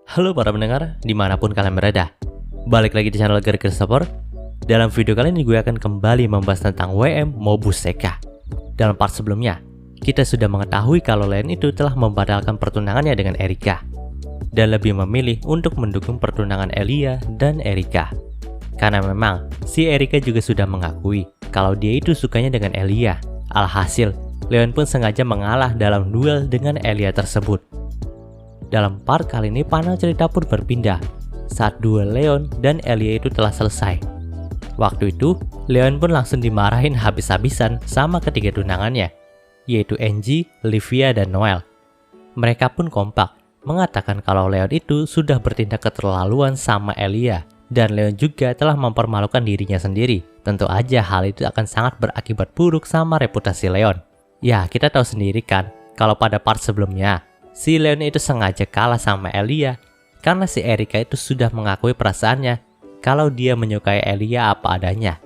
Halo para pendengar, dimanapun kalian berada. Balik lagi di channel Gary Christopher. Dalam video kali ini gue akan kembali membahas tentang WM Mobuseka. Dalam part sebelumnya, kita sudah mengetahui kalau Leon itu telah membatalkan pertunangannya dengan Erika dan lebih memilih untuk mendukung pertunangan Elia dan Erika. Karena memang si Erika juga sudah mengakui kalau dia itu sukanya dengan Elia. Alhasil, Leon pun sengaja mengalah dalam duel dengan Elia tersebut. Dalam part kali ini panel cerita pun berpindah saat duel Leon dan Elia itu telah selesai. Waktu itu, Leon pun langsung dimarahin habis-habisan sama ketiga tunangannya, yaitu Angie, Livia, dan Noel. Mereka pun kompak mengatakan kalau Leon itu sudah bertindak keterlaluan sama Elia, dan Leon juga telah mempermalukan dirinya sendiri. Tentu aja hal itu akan sangat berakibat buruk sama reputasi Leon. Ya, kita tahu sendiri kan, kalau pada part sebelumnya, si Leon itu sengaja kalah sama Elia karena si Erika itu sudah mengakui perasaannya kalau dia menyukai Elia apa adanya.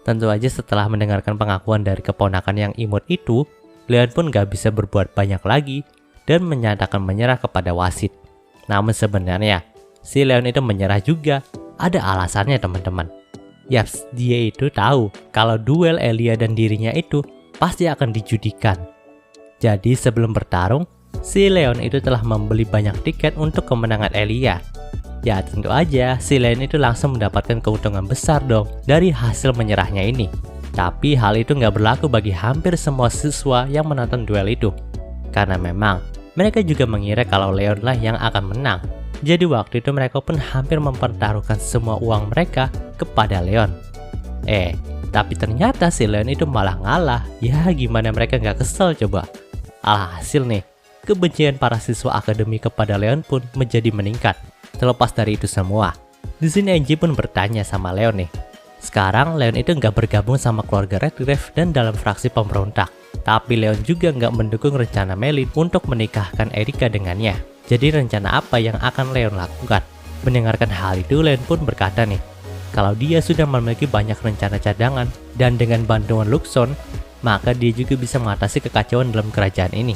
Tentu aja setelah mendengarkan pengakuan dari keponakan yang imut itu, Leon pun gak bisa berbuat banyak lagi dan menyatakan menyerah kepada wasit. Namun sebenarnya, si Leon itu menyerah juga ada alasannya teman-teman. Yaps, dia itu tahu kalau duel Elia dan dirinya itu pasti akan dijudikan. Jadi sebelum bertarung, si Leon itu telah membeli banyak tiket untuk kemenangan Elia. Ya tentu aja si Leon itu langsung mendapatkan keuntungan besar dong dari hasil menyerahnya ini. Tapi hal itu nggak berlaku bagi hampir semua siswa yang menonton duel itu. Karena memang mereka juga mengira kalau Leon lah yang akan menang. Jadi waktu itu mereka pun hampir mempertaruhkan semua uang mereka kepada Leon. Tapi ternyata si Leon itu malah ngalah. Ya gimana mereka nggak kesel coba. Alhasil nih, kebencian para siswa akademi kepada Leon pun menjadi meningkat. Terlepas dari itu semua, di sini Angie pun bertanya sama Leon nih. Sekarang Leon itu nggak bergabung sama keluarga Redgrave dan dalam fraksi pemberontak. Tapi Leon juga nggak mendukung rencana Melin untuk menikahkan Erika dengannya. Jadi rencana apa yang akan Leon lakukan? Mendengarkan hal itu, Leon pun berkata nih, kalau dia sudah memiliki banyak rencana cadangan dan dengan bantuan Luxon, maka dia juga bisa mengatasi kekacauan dalam kerajaan ini.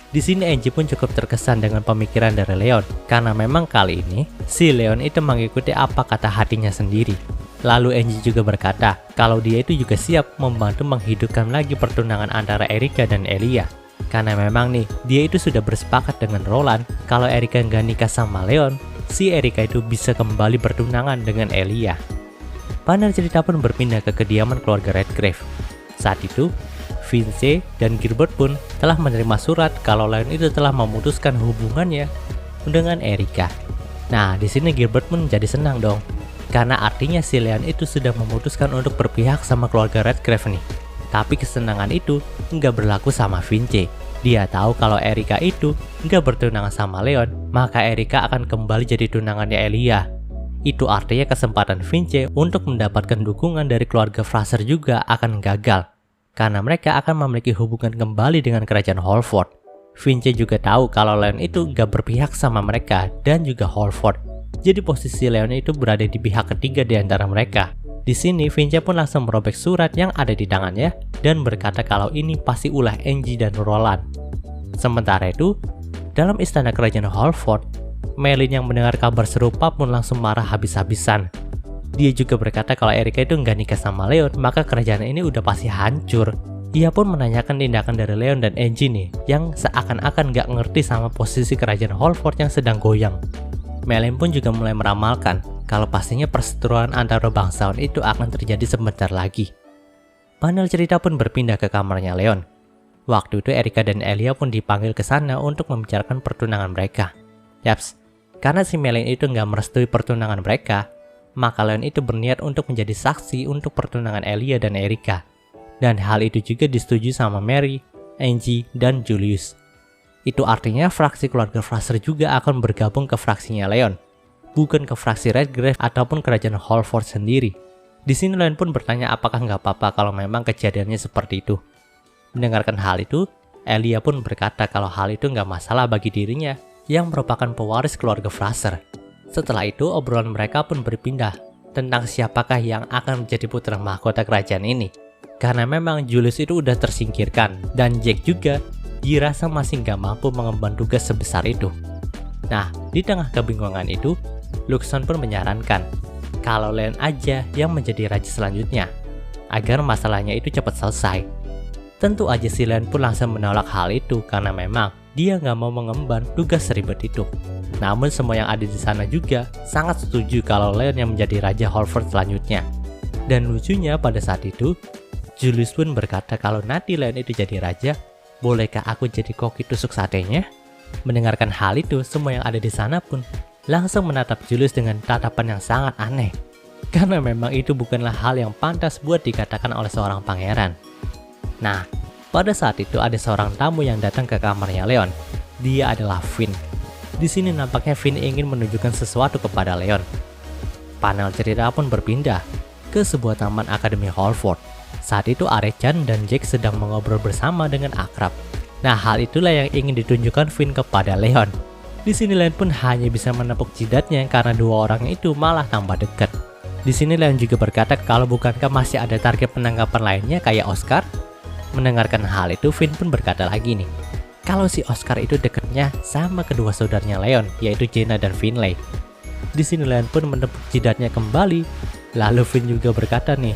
Di sini Angie pun cukup terkesan dengan pemikiran dari Leon, karena memang kali ini si Leon itu mengikuti apa kata hatinya sendiri. Lalu Angie juga berkata kalau dia itu juga siap membantu menghidupkan lagi pertunangan antara Erika dan Elia. Karena memang nih, dia itu sudah bersepakat dengan Roland kalau Erika nggak nikah sama Leon, si Erika itu bisa kembali bertunangan dengan Elia. Panel cerita pun berpindah ke kediaman keluarga Redgrave. Saat itu, Vince dan Gilbert pun telah menerima surat kalau Leon itu telah memutuskan hubungannya dengan Erika. Nah, di sini Gilbert pun jadi senang dong, karena artinya si Leon itu sudah memutuskan untuk berpihak sama keluarga Redgrave nih. Tapi kesenangan itu nggak berlaku sama Vince. Dia tahu kalau Erika itu nggak bertunangan sama Leon, maka Erika akan kembali jadi tunangannya Elia. Itu artinya kesempatan Vince untuk mendapatkan dukungan dari keluarga Fraser juga akan gagal, karena mereka akan memiliki hubungan kembali dengan kerajaan Holford. Vince juga tahu kalau Leon itu gak berpihak sama mereka dan juga Holford. Jadi posisi Leon itu berada di pihak ketiga di antara mereka. Di sini Vince pun langsung merobek surat yang ada di tangannya dan berkata kalau ini pasti ulah Angie dan Roland. Sementara itu, dalam istana kerajaan Holford, Melin yang mendengar kabar serupa pun langsung marah habis-habisan. Dia juga berkata kalau Erika itu nggak nikah sama Leon, maka kerajaan ini udah pasti hancur. Ia pun menanyakan tindakan dari Leon dan Angie nih, yang seakan-akan nggak ngerti sama posisi kerajaan Holford yang sedang goyang. Melin pun juga mulai meramalkan kalau pastinya perseteruan antara bangsawan itu akan terjadi sebentar lagi. Panel cerita pun berpindah ke kamarnya Leon. Waktu itu Erika dan Elia pun dipanggil ke sana untuk membicarakan pertunangan mereka. Yaps, karena si Melin itu nggak merestui pertunangan mereka, maka Leon itu berniat untuk menjadi saksi untuk pertunangan Elia dan Erika. Dan hal itu juga disetujui sama Mary, Angie, dan Julius. Itu artinya fraksi keluarga Fraser juga akan bergabung ke fraksinya Leon, bukan ke fraksi Redgrave ataupun kerajaan Holford sendiri. Di sini Leon pun bertanya apakah nggak apa-apa kalau memang kejadiannya seperti itu. Mendengarkan hal itu, Elia pun berkata kalau hal itu nggak masalah bagi dirinya yang merupakan pewaris keluarga Fraser. Setelah itu obrolan mereka pun berpindah tentang siapakah yang akan menjadi putra mahkota kerajaan ini. Karena memang Julius itu udah tersingkirkan dan Jack juga dirasa masih nggak mampu mengemban tugas sebesar itu. Nah, di tengah kebingungan itu, Luxon pun menyarankan kalau Leon aja yang menjadi raja selanjutnya, agar masalahnya itu cepat selesai. Tentu aja si Leon pun langsung menolak hal itu karena memang dia nggak mau mengemban tugas seribet itu. Namun semua yang ada di sana juga sangat setuju kalau Leon yang menjadi raja Holford selanjutnya. Dan lucunya pada saat itu, Julius pun berkata kalau nanti Leon itu jadi raja, bolehkah aku jadi koki tusuk satenya? Mendengarkan hal itu, semua yang ada di sana pun langsung menatap Julius dengan tatapan yang sangat aneh. Karena memang itu bukanlah hal yang pantas buat dikatakan oleh seorang pangeran. Nah, pada saat itu ada seorang tamu yang datang ke kamarnya Leon. Dia adalah Finn. Di sini nampaknya Finn ingin menunjukkan sesuatu kepada Leon. Panel cerita pun berpindah ke sebuah taman Akademi Holford. Saat itu Arechan dan Jake sedang mengobrol bersama dengan akrab. Nah, hal itulah yang ingin ditunjukkan Finn kepada Leon. Di sini Leon pun hanya bisa menepuk jidatnya karena dua orang itu malah tambah dekat. Di sini Leon juga berkata kalau bukankah masih ada target penangkapan lainnya kayak Oscar? Mendengarkan hal itu, Finn pun berkata lagi nih, kalau si Oscar itu dekatnya sama kedua saudaranya Leon, yaitu Jaina dan Finlay. Di sini Leon pun menepuk jidatnya kembali. Lalu Finn juga berkata nih,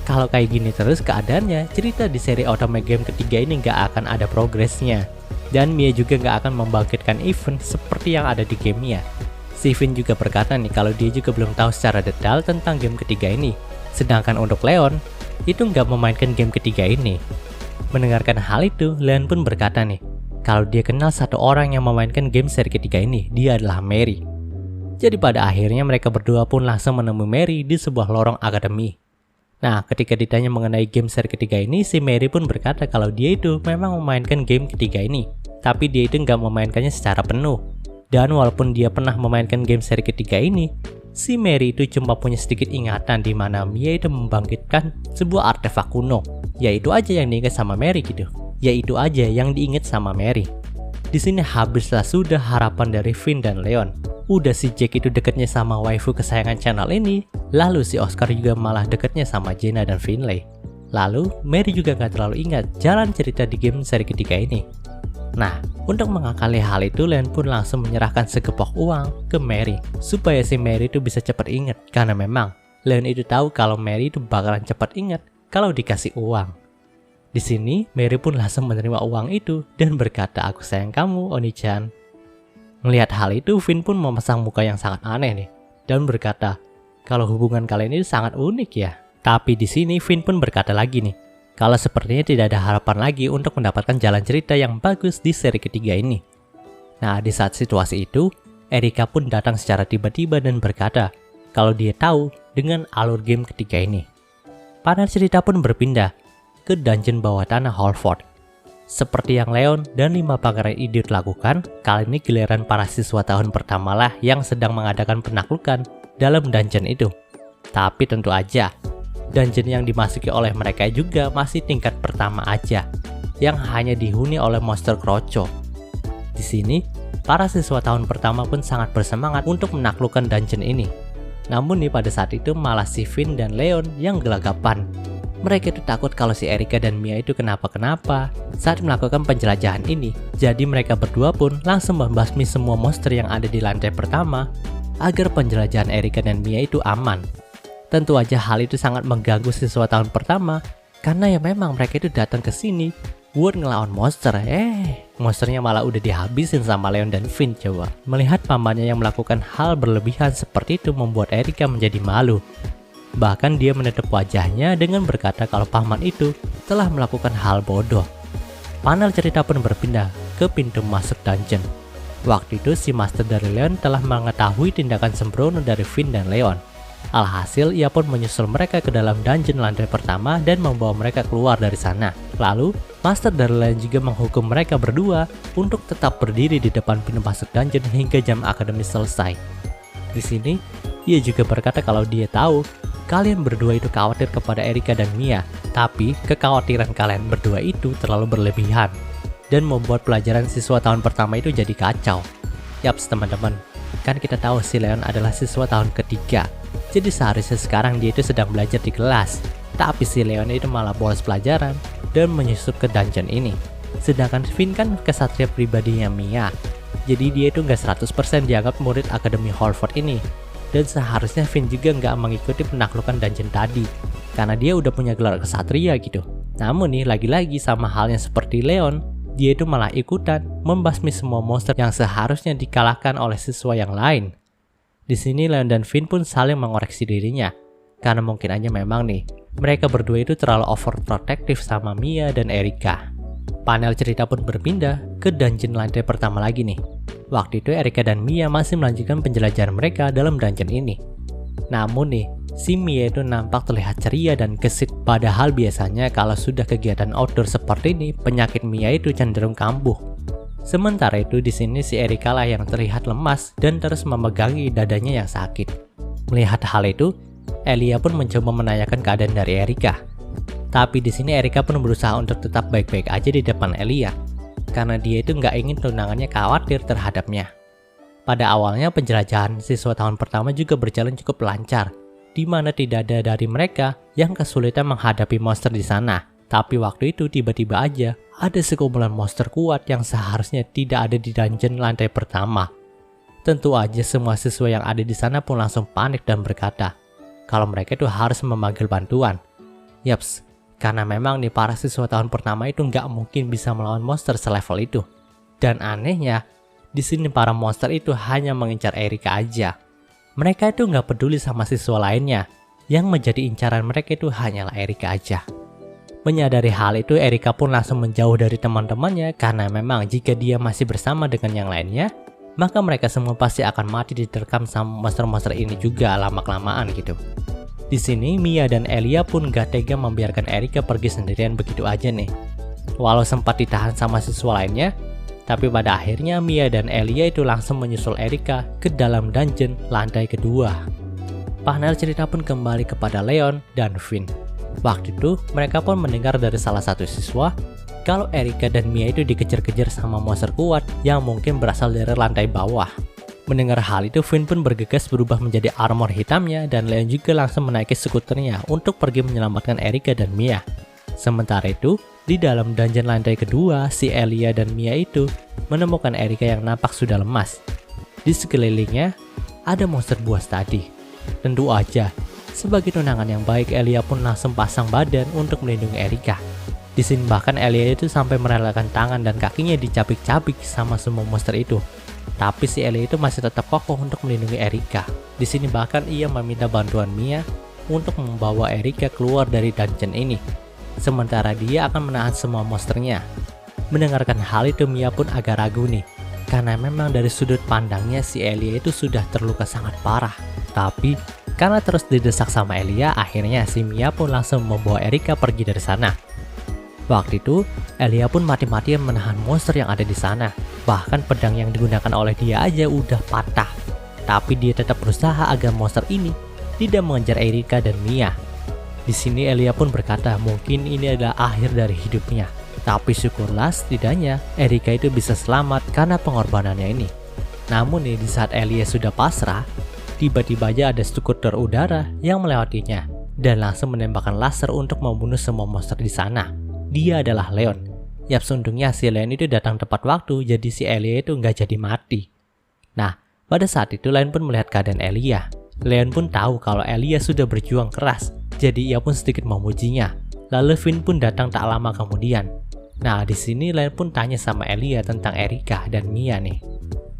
kalau kayak gini terus keadaannya, cerita di seri Otome Game ketiga ini nggak akan ada progresnya. Dan Mia juga nggak akan membangkitkan event seperti yang ada di game Mia. Si Finn juga berkata nih kalau dia juga belum tahu secara detail tentang game ketiga ini. Sedangkan untuk Leon, itu nggak memainkan game ketiga ini. Mendengarkan hal itu, Leon pun berkata nih, kalau dia kenal satu orang yang memainkan game seri ketiga ini, dia adalah Mary. Jadi pada akhirnya mereka berdua pun langsung menemui Mary di sebuah lorong akademi. Nah, ketika ditanya mengenai game seri ketiga ini, si Mary pun berkata kalau dia itu memang memainkan game ketiga ini, tapi dia itu nggak memainkannya secara penuh. Dan walaupun dia pernah memainkan game seri ketiga ini, si Mary itu cuma punya sedikit ingatan di mana Mia itu membangkitkan sebuah artefak kuno. Yaitu aja yang diingat sama Mary gitu. Yaitu aja yang diingat sama Mary. Di sini habislah sudah harapan dari Finn dan Leon. Udah si Jake itu deketnya sama waifu kesayangan channel ini, lalu si Oscar juga malah deketnya sama Jaina dan Finlay. Lalu Mary juga gak terlalu ingat jalan cerita di game seri ketiga ini. Nah, untuk mengakali hal itu, Leon pun langsung menyerahkan segepok uang ke Mary supaya si Mary itu bisa cepat ingat. Karena memang Leon itu tahu kalau Mary itu bakalan cepat ingat kalau dikasih uang. Di sini Mary pun langsung menerima uang itu dan berkata, "Aku sayang kamu, Oni-chan." Melihat hal itu, Finn pun memasang muka yang sangat aneh nih dan berkata, "Kalau hubungan kalian ini sangat unik ya." Tapi di sini Finn pun berkata lagi nih, kalau sepertinya tidak ada harapan lagi untuk mendapatkan jalan cerita yang bagus di seri ketiga ini. Nah, di saat situasi itu, Erika pun datang secara tiba-tiba dan berkata kalau dia tahu dengan alur game ketiga ini. Panel cerita pun berpindah ke dungeon bawah tanah Holford. Seperti yang Leon dan 5 pangeran idiot lakukan, kali ini giliran para siswa tahun pertama lah yang sedang mengadakan penaklukan dalam dungeon itu. Tapi tentu aja, dungeon yang dimasuki oleh mereka juga masih tingkat pertama aja, yang hanya dihuni oleh monster kroco. Di sini, para siswa tahun pertama pun sangat bersemangat untuk menaklukkan dungeon ini. Namun nih pada saat itu malah si Finn dan Leon yang gelagapan. Mereka itu takut kalau si Erika dan Mia itu kenapa-kenapa saat melakukan penjelajahan ini. Jadi mereka berdua pun langsung membasmi semua monster yang ada di lantai pertama agar penjelajahan Erika dan Mia itu aman. Tentu aja hal itu sangat mengganggu siswa tahun pertama karena ya memang mereka itu datang ke sini buat ngelawan monster. Monsternya malah udah dihabisin sama Leon dan Finn coba. Melihat pamannya yang melakukan hal berlebihan seperti itu membuat Erika menjadi malu. Bahkan dia menutup wajahnya dengan berkata kalau paman itu telah melakukan hal bodoh. Panel cerita pun berpindah ke pintu masuk dungeon. Waktu itu si master dari Leon telah mengetahui tindakan sembrono dari Finn dan Leon. Alhasil ia pun menyusul mereka ke dalam dungeon lantai pertama dan membawa mereka keluar dari sana. Lalu master dari Leon juga menghukum mereka berdua untuk tetap berdiri di depan pintu masuk dungeon hingga jam akademi selesai. Di sini ia juga berkata kalau dia tahu kalian berdua itu khawatir kepada Erika dan Mia, tapi kekhawatiran kalian berdua itu terlalu berlebihan dan membuat pelajaran siswa tahun pertama itu jadi kacau. Yaps teman-teman, kan kita tahu si Leon adalah siswa tahun ketiga, jadi seharusnya sekarang dia itu sedang belajar di kelas, tapi si Leon itu malah bolos pelajaran dan menyusup ke dungeon ini. Sedangkan Finn kan kesatria pribadinya Mia. Jadi dia itu nggak 100% dianggap murid Akademi Holford ini. Dan seharusnya Finn juga nggak mengikuti penaklukan dungeon tadi, karena dia udah punya gelar kesatria gitu. Namun nih, lagi-lagi sama halnya seperti Leon, dia itu malah ikutan membasmi semua monster yang seharusnya dikalahkan oleh siswa yang lain. Di sini Leon dan Finn pun saling mengoreksi dirinya, karena mungkin aja memang nih, mereka berdua itu terlalu overprotective sama Mia dan Erika. Panel cerita pun berpindah ke dungeon lantai pertama lagi nih. Waktu itu Erika dan Mia masih melanjutkan penjelajahan mereka dalam dungeon ini. Namun nih, si Mia itu nampak terlihat ceria dan gesit, padahal biasanya kalau sudah kegiatan outdoor seperti ini, penyakit Mia itu cenderung kambuh. Sementara itu di sini si Erika lah yang terlihat lemas dan terus memegangi dadanya yang sakit. Melihat hal itu, Elia pun mencoba menanyakan keadaan dari Erika. Tapi di sini Erika pun berusaha untuk tetap baik-baik aja di depan Elia, karena dia itu nggak ingin tunangannya khawatir terhadapnya. Pada awalnya penjelajahan siswa tahun pertama juga berjalan cukup lancar, di mana tidak ada dari mereka yang kesulitan menghadapi monster di sana. Tapi waktu itu tiba-tiba aja ada sekumpulan monster kuat yang seharusnya tidak ada di dungeon lantai pertama. Tentu aja semua siswa yang ada di sana pun langsung panik dan berkata kalau mereka itu harus memanggil bantuan. Yaps, karena memang nih para siswa tahun pertama itu nggak mungkin bisa melawan monster selevel itu. Dan anehnya, di sini para monster itu hanya mengincar Erika aja. Mereka itu nggak peduli sama siswa lainnya. Yang menjadi incaran mereka itu hanyalah Erika aja. Menyadari hal itu, Erika pun langsung menjauh dari teman-temannya karena memang jika dia masih bersama dengan yang lainnya, maka mereka semua pasti akan mati diterkam sama monster-monster ini juga lama-kelamaan gitu. Di sini Mia dan Elia pun gak tega membiarkan Erika pergi sendirian begitu aja nih. Walau sempat ditahan sama siswa lainnya, tapi pada akhirnya Mia dan Elia itu langsung menyusul Erika ke dalam dungeon lantai kedua. Panel cerita pun kembali kepada Leon dan Finn. Waktu itu mereka pun mendengar dari salah satu siswa kalau Erika dan Mia itu dikejar-kejar sama monster kuat yang mungkin berasal dari lantai bawah. Mendengar hal itu, Finn pun bergegas berubah menjadi armor hitamnya dan Leon juga langsung menaiki skuternya untuk pergi menyelamatkan Erika dan Mia. Sementara itu, di dalam dungeon lantai kedua, si Elia dan Mia itu menemukan Erika yang nampak sudah lemas. Di sekelilingnya, ada monster buas tadi. Tentu aja, sebagai tunangan yang baik, Elia pun langsung pasang badan untuk melindungi Erika. Di sini bahkan Elia itu sampai merelakan tangan dan kakinya dicabik-cabik sama semua monster itu. Tapi si Elia itu masih tetap kokoh untuk melindungi Erika. Di sini bahkan ia meminta bantuan Mia untuk membawa Erika keluar dari dungeon ini. Sementara dia akan menahan semua monsternya. Mendengarkan hal itu, Mia pun agak ragu nih, karena memang dari sudut pandangnya si Elia itu sudah terluka sangat parah. Tapi karena terus didesak sama Elia, akhirnya si Mia pun langsung membawa Erika pergi dari sana. Waktu itu, Elia pun mati-matian menahan monster yang ada di sana. Bahkan pedang yang digunakan oleh dia aja udah patah. Tapi dia tetap berusaha agar monster ini tidak mengejar Erika dan Mia. Di sini Elia pun berkata mungkin ini adalah akhir dari hidupnya. Tapi syukurlah setidaknya Erika itu bisa selamat karena pengorbanannya ini. Namun nih, di saat Elia sudah pasrah, tiba-tiba aja ada skuter udara yang melewatinya dan langsung menembakkan laser untuk membunuh semua monster di sana. Dia adalah Leon. Yap, untungnya si Leon itu datang tepat waktu, jadi si Elia itu nggak jadi mati. Nah, pada saat itu Leon pun melihat keadaan Elia. Leon pun tahu kalau Elia sudah berjuang keras, jadi ia pun sedikit memujinya. Lalu Finn pun datang tak lama kemudian. Nah, di sini Leon pun tanya sama Elia tentang Erika dan Mia nih.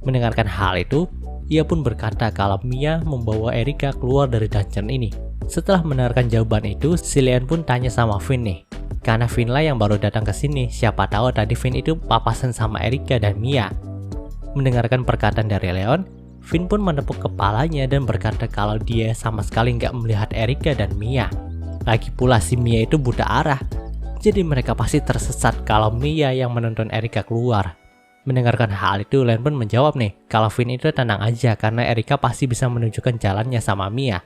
Mendengarkan hal itu, ia pun berkata kalau Mia membawa Erika keluar dari dungeon ini. Setelah mendengarkan jawaban itu, si Leon pun tanya sama Finn nih. Karena Finn lah yang baru datang ke sini, siapa tahu tadi Finn itu papasan sama Erika dan Mia. Mendengarkan perkataan dari Leon, Finn pun menepuk kepalanya dan berkata kalau dia sama sekali nggak melihat Erika dan Mia. Lagi pula si Mia itu buta arah, jadi mereka pasti tersesat kalau Mia yang menuntun Erika keluar. Mendengarkan hal itu, Leon pun menjawab nih kalau Finn itu tenang aja karena Erika pasti bisa menunjukkan jalannya sama Mia.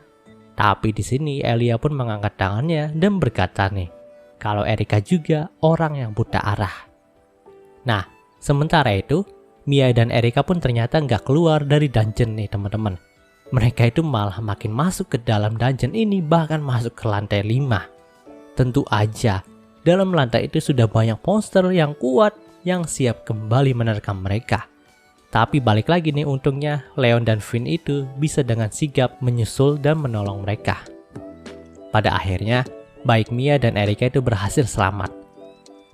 Tapi di sini Elia pun mengangkat tangannya dan berkata nih kalau Erika juga orang yang buta arah. Nah, sementara itu, Mia dan Erika pun ternyata nggak keluar dari dungeon nih teman-teman. Mereka itu malah makin masuk ke dalam dungeon ini, bahkan masuk ke lantai 5. Tentu aja, dalam lantai itu sudah banyak monster yang kuat yang siap kembali menerkam mereka. Tapi balik lagi nih, untungnya Leon dan Finn itu bisa dengan sigap menyusul dan menolong mereka. Pada akhirnya, baik Mia dan Erika itu berhasil selamat.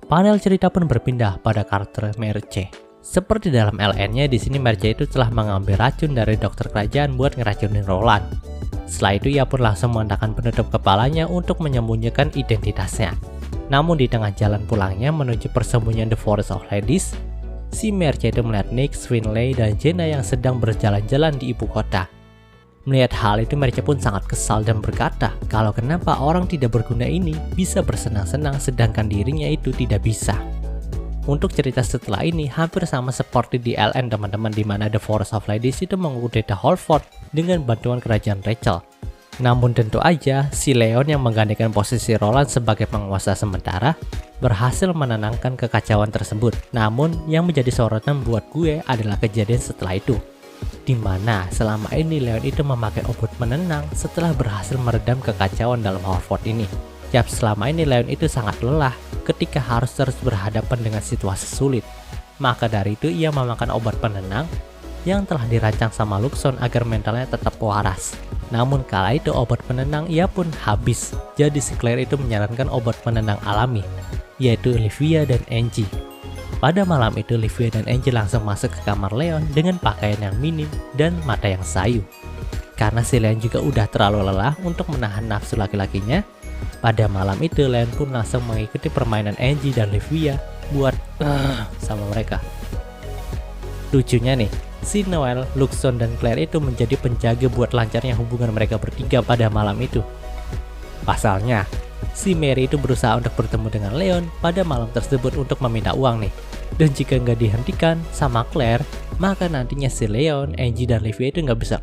Panel cerita pun berpindah pada karakter Merce. Seperti dalam LN-nya, di sini Merce itu telah mengambil racun dari dokter kerajaan buat ngeracunin Roland. Setelah itu ia pun langsung mengenakan penutup kepalanya untuk menyembunyikan identitasnya. Namun di tengah jalan pulangnya menuju persembunyian The Forest of Ladies, si Merce itu melihat Nick, Swinley, dan Jenna yang sedang berjalan-jalan di ibu kota. Melihat hal itu, Merce pun sangat kesal dan berkata kalau kenapa orang tidak berguna ini bisa bersenang-senang sedangkan dirinya itu tidak bisa. Untuk cerita setelah ini hampir sama seperti di LN teman-teman, di mana The Forest of Ladies itu mengkudeta Halford dengan bantuan kerajaan Rachel. Namun tentu aja si Leon yang menggantikan posisi Roland sebagai penguasa sementara berhasil menenangkan kekacauan tersebut. Namun yang menjadi sorotan buat gue adalah kejadian setelah itu, dimana selama ini Leon itu memakai obat penenang setelah berhasil meredam kekacauan dalam Halford ini. Yap, selama ini Leon itu sangat lelah ketika harus terus berhadapan dengan situasi sulit. Maka dari itu ia memakan obat penenang yang telah dirancang sama Luxon agar mentalnya tetap waras. Namun kala itu obat penenang ia pun habis. Jadi si Claire itu menyarankan obat penenang alami, yaitu Olivia dan Angie. Pada malam itu Olivia dan Angie langsung masuk ke kamar Leon dengan pakaian yang minim dan mata yang sayu. Karena si Leon juga udah terlalu lelah untuk menahan nafsu laki-lakinya, pada malam itu Leon pun langsung mengikuti permainan Angie dan Olivia buat sama mereka. Lucunya nih, si Noel, Luxon, dan Claire itu menjadi penjaga buat lancarnya hubungan mereka bertiga pada malam itu. Pasalnya, si Mary itu berusaha untuk bertemu dengan Leon pada malam tersebut untuk meminta uang nih. Dan jika nggak dihentikan sama Claire, maka nantinya si Leon, Angie, dan Olivia itu nggak bisa.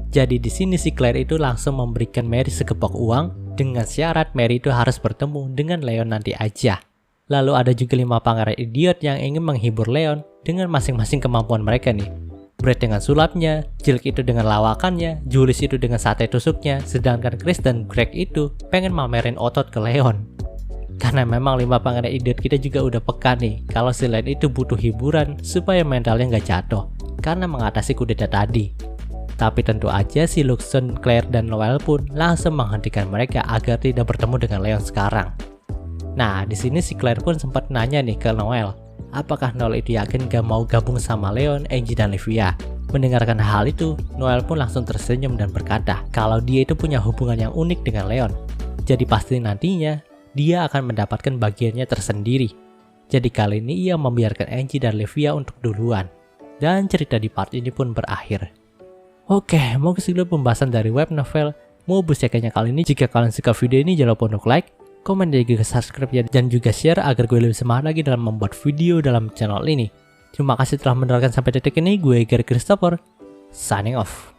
Jadi di sini si Claire itu langsung memberikan Mary segepok uang dengan syarat Mary itu harus bertemu dengan Leon nanti aja. Lalu ada juga 5 pangeran idiot yang ingin menghibur Leon dengan masing-masing kemampuan mereka nih. Brad dengan sulapnya, Jilk itu dengan lawakannya, Julius itu dengan sate tusuknya, sedangkan Chris dan Greg itu pengen mamerin otot ke Leon. Karena memang 5 pangeran idiot kita juga udah peka nih kalau si Leon itu butuh hiburan supaya mentalnya nggak jatuh karena mengatasi kudeta tadi. Tapi tentu aja si Luxon, Claire, dan Noel pun langsung menghentikan mereka agar tidak bertemu dengan Leon sekarang. Nah, di sini si Claire pun sempat nanya nih ke Noel, apakah Noel itu yakin gak mau gabung sama Leon, Angie, dan Olivia? Mendengarkan hal itu, Noel pun langsung tersenyum dan berkata kalau dia itu punya hubungan yang unik dengan Leon. Jadi pasti nantinya dia akan mendapatkan bagiannya tersendiri. Jadi kali ini ia membiarkan Angie dan Olivia untuk duluan. Dan cerita di part ini pun berakhir. Oke, mau segitu pembahasan dari web novel Mobusekanya kali ini. Jika kalian suka video ini, jangan lupa untuk like, komen, dan juga subscribe ya, dan juga share agar gue lebih semangat lagi dalam membuat video dalam channel ini. Terima kasih telah mendengarkan sampai detik ini. Gue Gary Christopher, signing off.